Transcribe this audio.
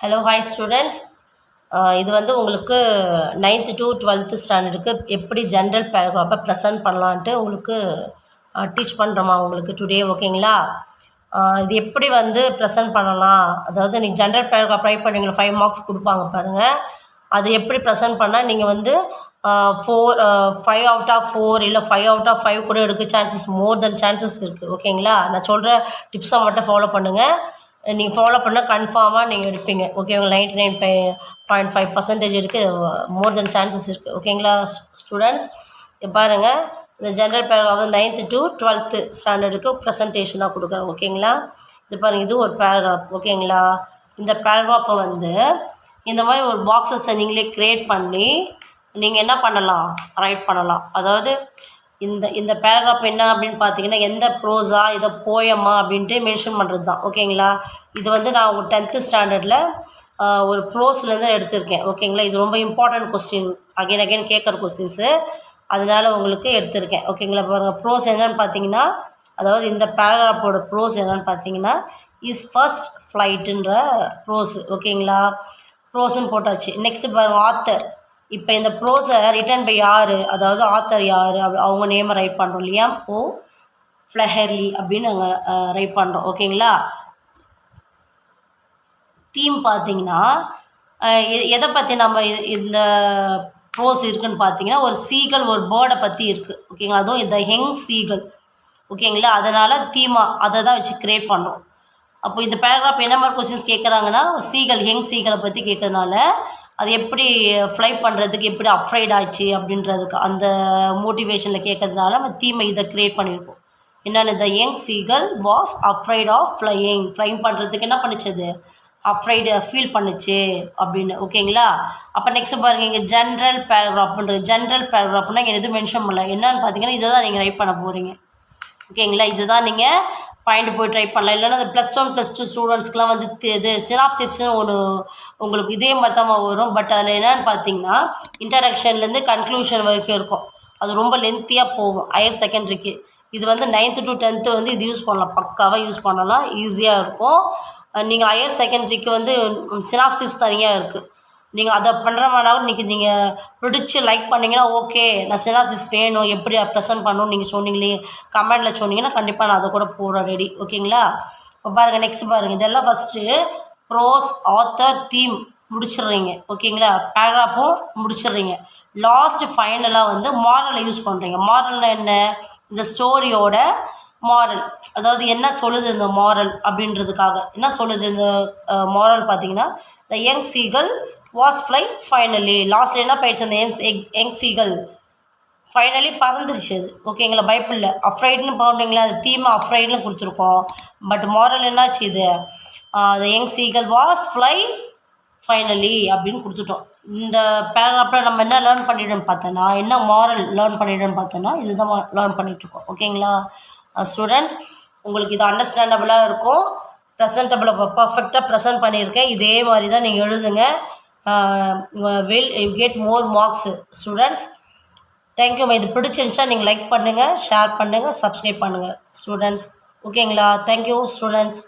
Hello hi students. இது வந்து உங்களுக்கு 9th to 12th ஸ்டாண்டர்டுக்கு எப்படி ஜென்ரல் பேராகிராஃபை ப்ரெசென்ட் பண்ணலான்ட்டு உங்களுக்கு டீச் பண்ணுறோமா உங்களுக்கு டுடே, ஓகேங்களா? இது எப்படி வந்து ப்ரெசென்ட் பண்ணலாம், அதாவது நீங்கள் ஜென்ரல் பேராகிராஃப் ட்ரை பண்ணுறீங்களா, 5 மார்க்ஸ் கொடுப்பாங்க பாருங்கள். அது எப்படி ப்ரெசென்ட் பண்ணால் நீங்கள் வந்து 5 out of 4 இல்லை 5 out of 5 கூட எடுக்க சான்சஸ், மோர் தென் சான்சஸ் இருக்குது, ஓகேங்களா? நான் சொல்கிற டிப்ஸை மட்டும் ஃபாலோ பண்ணுங்கள். நீங்கள் ஃபாலோ பண்ணால் கன்ஃபார்மாக நீங்கள் எடுப்பீங்க, ஓகேங்களா? 99.5% இருக்குது, மோர் தென் சான்சஸ் இருக்குது, ஓகேங்களா ஸ்டூடெண்ட்ஸ்? இப்போ பாருங்கள், இந்த ஜென்ரல் பேராகிராஃப் வந்து 9th to 12th ஸ்டாண்டர்டுக்கு ப்ரெசன்டேஷனாக கொடுக்குறேன், ஓகேங்களா? இது பாருங்கள், இது ஒரு பேராகிராஃப், ஓகேங்களா? இந்த பேராகிராஃபை வந்து இந்த மாதிரி ஒரு பாக்ஸஸை நீங்களே க்ரியேட் பண்ணி நீங்கள் என்ன பண்ணலாம், ரைட் பண்ணலாம். அதாவது இந்த பேராகிராஃப் என்ன அப்படின்னு பார்த்தீங்கன்னா, எந்த ப்ரோஸா இதை போயமா அப்படின்ட்டு மென்ஷன் பண்ணுறது தான், ஓகேங்களா? இது வந்து நான் உங்கள் 10th ஸ்டாண்டர்டில் ஒரு ப்ரோஸ்லேருந்து எடுத்திருக்கேன், ஓகேங்களா? இது ரொம்ப இம்பார்ட்டன்ட் கொஸ்டின், அகைன் கேட்குற கொஸ்டின்ஸு, அதனால் உங்களுக்கு எடுத்திருக்கேன், ஓகேங்களா? பாருங்கள், ப்ரோஸ் என்னென்னு பார்த்தீங்கன்னா, அதாவது இந்த பேராகிராஃபோட ப்ரோஸ் என்னென்னு பார்த்தீங்கன்னா, இஸ் ஃபர்ஸ்ட் ஃப்ளைட்டுன்ற ப்ரோஸு, ஓகேங்களா? ப்ரோஸுன்னு போட்டாச்சு. நெக்ஸ்ட்டு பாருங்கள், ஆத்தர். இப்போ இந்த ப்ரோஸை ரிட்டன் பை யார், அதாவது ஆத்தர் யார், அவங்க நேமை ரைட் பண்ணுறோம், லியாம் ஓ ஃப்ளஹெர்லி அப்படின்னு நாங்கள் ரைட் பண்ணுறோம், ஓகேங்களா? தீம் பார்த்தீங்கன்னா எதை பற்றி நம்ம இந்த ப்ரோஸ் இருக்குதுன்னு பார்த்தீங்கன்னா, ஒரு சீகல், ஒரு பேர்டை பற்றி இருக்குது, ஓகேங்களா? அதுவும் இந்த யங் சீகல், ஓகேங்களா? அதனால் தீமாக அதை தான் வச்சு க்ரியேட் பண்ணுறோம். அப்போ இந்த பேராகிராஃப் என்ன மாதிரி கொஸ்டின்ஸ் கேட்குறாங்கன்னா, சீகல், யங் சீகலை பற்றி கேட்கறதுனால அது எப்படி ஃப்ளை பண்ணுறதுக்கு எப்படி அப்ரைட் ஆச்சு அப்படின்றதுக்கு அந்த மோட்டிவேஷனில் கேட்கறதுனால நம்ம தீமை இதை க்ரியேட் பண்ணியிருக்கோம். என்னென்னு, the young seagull was afraid of flying பண்ணுறதுக்கு என்ன பண்ணிச்சது, அப்ரைடு ஃபீல் பண்ணுச்சு அப்படின்னு, ஓகேங்களா? அப்போ நெக்ஸ்ட் பாருங்கள், இங்கே ஜென்ரல் பேராகிராஃப்னா இங்கே எதுவும் மென்ஷன் பண்ணல. என்னென்னு பார்த்தீங்கன்னா, இதை தான் நீங்கள் ரைட் பண்ண போகிறீங்க, ஓகேங்களா? இதுதான் நீங்கள் பாயிண்ட் போய் ட்ரை பண்ணலாம். இல்லைன்னா அந்த +1 +2 ஸ்டூடெண்ட்ஸ்க்குலாம் வந்து இது சினாப்சிஸ்னு ஒன்று உங்களுக்கு இதே மாதிரி தான் வரும். பட் அதில் என்னென்னு பார்த்தீங்கன்னா, இன்ட்ரடக்ஷன்லேருந்து கன்க்ளூஷன் வரைக்கும் இருக்கும், அது ரொம்ப லென்த்தியாக போகும் ஹையர் செகண்டரிக்கு. இது வந்து 9th to 10th வந்து இது யூஸ் பண்ணலாம், பக்காவாக யூஸ் பண்ணலாம், ஈஸியாக இருக்கும். நீங்கள் ஹையர் செகண்டரிக்கு வந்து சினாப்சிஸ் தனியாக இருக்குது, நீங்கள் அதை பண்ணுற மாதிரினாலும் நீங்கள் பிடிச்சி லைக் பண்ணிங்கன்னா ஓகே, நான் சினாப்சிஸ் வேணும், எப்படி ப்ரெசென்ட் பண்ணணும்னு நீங்கள் சொன்னீங்களே, கமெண்டில் சொன்னீங்கன்னா கண்டிப்பாக நான் அதை கூட போட ரெடி, ஓகேங்களா? இப்போ பாருங்கள், நெக்ஸ்ட் பாருங்கள், இதெல்லாம் ஃபஸ்ட்டு ப்ரோஸ், ஆத்தர், தீம் முடிச்சிடுறீங்க, ஓகேங்களா? பேராகிராஃபும் முடிச்சிடுறீங்க. லாஸ்ட் ஃபைனலாக வந்து மாரலை யூஸ் பண்ணுறீங்க. மாரல்னால் என்ன, இந்த ஸ்டோரியோட மாரல், அதாவது என்ன சொல்லுது இந்த மாரல் அப்படின்றதுக்காக என்ன சொல்லுது இந்த மாரல் பார்த்தீங்கன்னா, the young seagull was fly finally. லாஸ்ட்டில் என்ன போயிடுச்சு, அந்த யங் சீகல் ஃபைனலி பறந்துருச்சு அது, ஓகேங்களா? பைபிளில் அஃப்ரைட்னு போடுறீங்களா, அந்த தீமை அஃப்ரைட்னு கொடுத்துருக்கோம். பட் மாரல் என்னாச்சு, இது the young seagull was fly finally அப்படின்னு கொடுத்துட்டோம். இந்த பேராகிராஃபில் நம்ம என்ன லேர்ன் பண்ணிட்டோன்னு பார்த்தோன்னா, என்ன மாரல் லேர்ன் பண்ணிட்டோன்னு பார்த்தோன்னா, இதுதான் லேர்ன் பண்ணிகிட்ருக்கோம், ஓகேங்களா ஸ்டூடெண்ட்ஸ்? உங்களுக்கு இது அண்டர்ஸ்டாண்டபுளாக இருக்கும், ப்ரெசென்டபுளாக பர்ஃபெக்டாக ப்ரெசென்ட் பண்ணியிருக்கேன். இதே மாதிரி தான் நீங்கள் எழுதுங்க, will you get more marks students. Thank you. இது பிடிச்சிருந்துச்சா நீங்கள் லைக் பண்ணுங்கள், ஷேர் பண்ணுங்கள், சப்ஸ்கிரைப் பண்ணுங்கள் ஸ்டூடெண்ட்ஸ், ஓகேங்களா? Thank you students.